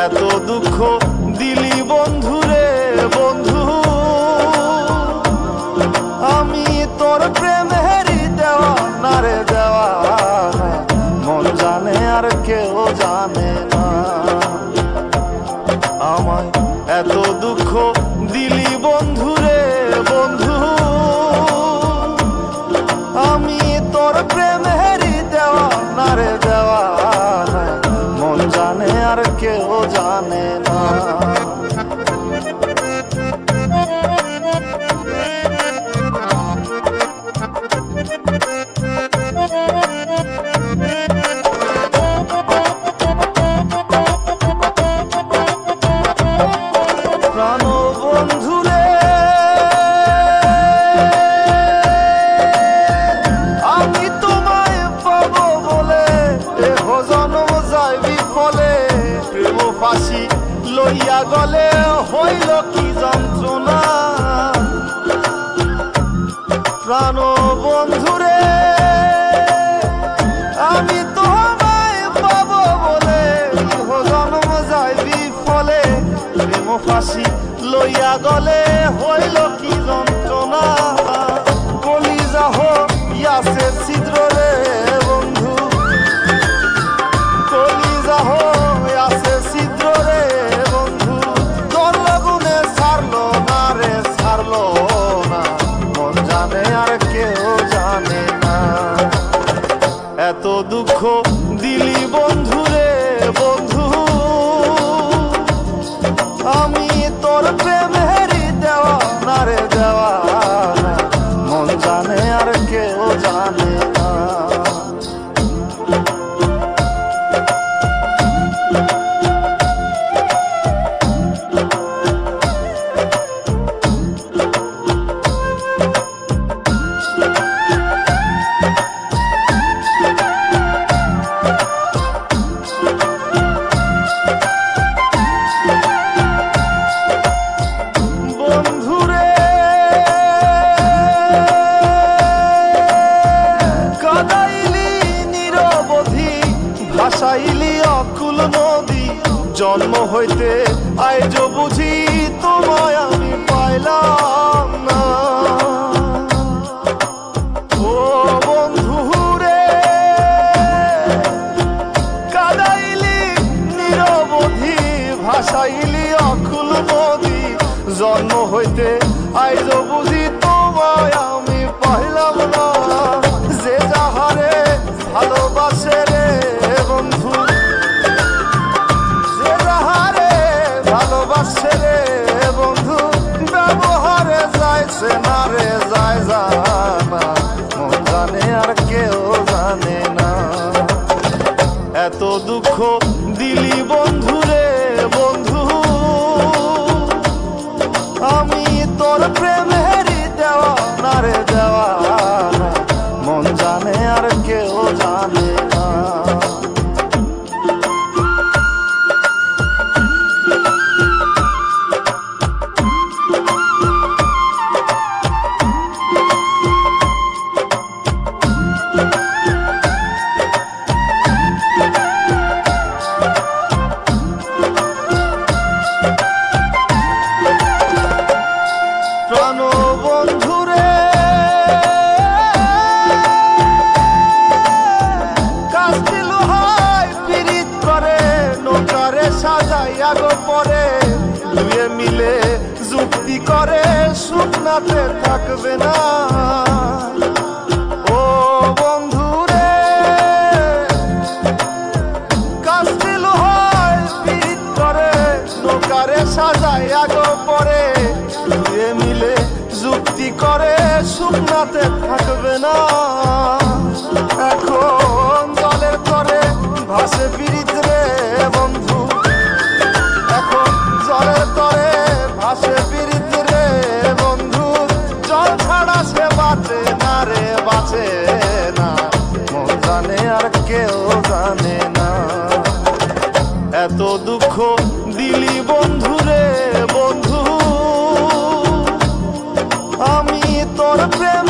এত দুঃখ দিলি বন্ধু রে বন্ধু, আমি তোর প্রেমেরই দেওয়া না রে দেওয়া, মন জানে আর কেউ জানে না। আমায় এত দুঃখ দিলি বন্ধু রে বন্ধু, আমি তোর প্রেমেরই দেওয়া না রে দেওয়া, মন জানে আর কেউ জানে না। প্রাণ বন্ধু রে, আমি তোমায় পাবো বলে এহ জনম যায় বিফলে, প্রেম ফাঁসি লইয়া গলে হইল কি যন্ত্রণা। প্রাণ বন্ধু রে, আমি তোমায় পাবো বলে এহ জনম যায় বিফলে, প্রেম ফাঁসি লইয়া গলে হইল কি যন্ত্রণা। কলিজা হইয়াছে ছিদ্র রে বন্ধু, কলিজা হইয়াছে ছিদ্র রে বন্ধু, তোর লগুনে ছাড়লো না রে ছাড়লো না, মন জানে আর কেউ জানে না। এত দুঃখ দিলি বন্ধু রে বন্ধু, আমি তোর প্রেমেরই দেওয়া না রে দেওয়া, মন জানে আর কেউ জানে না। ভাসাইলি অকুল নদী, জন্ম হইতে আইজ বুঝি তোমায় আমি পাইলাম না। ও বন্ধু রে, কাদাইলি নিরবধি, ভাসাইলি অকুল নদী, জন্ম হইতে আইজ বুঝি তোমায় আমি পাইলাম না। যে যাহারে ভালোবাসে রে বন্ধু, যে যাহারে ভালোবাসে রে বন্ধু, ব্যবহারে যাইছে না রে যায় জানা, মন জানে আর কেউ জানে না। এত দুঃখ দিলি বন্ধু রে বন্ধু, আমি তোর প্রেমেরই দেওয়া না রে দেওয়া, মন জানে আর কেউ জানে না। প্রাণ বন্ধু রে, কাস্তে লোহায় পীড়িত করে নৌকারে সাজাইয়া গো পরে, দুয়ে মিলে যুক্তি করে শুকনাতে থাকবে না। ও বন্ধু রে, কাস্তে লোহায় পীড়িত করে নৌকারে সাজাইয়া গো পরে, দুয়ে মিলে যুক্তি করে শুকনাতে থাকবে না। এখন জলের তরে ভাসে পীড়িত রে বন্ধু, এখন জলের তরে ভাসে পীড়িত রে বন্ধু, জল ছাড়া সে বাঁচে না রে বাঁচে না, মন জানে আর কেউ জানে না। এত দুঃখ দিলি বন্ধু রে বন্ধু, আমি তোর প্রেম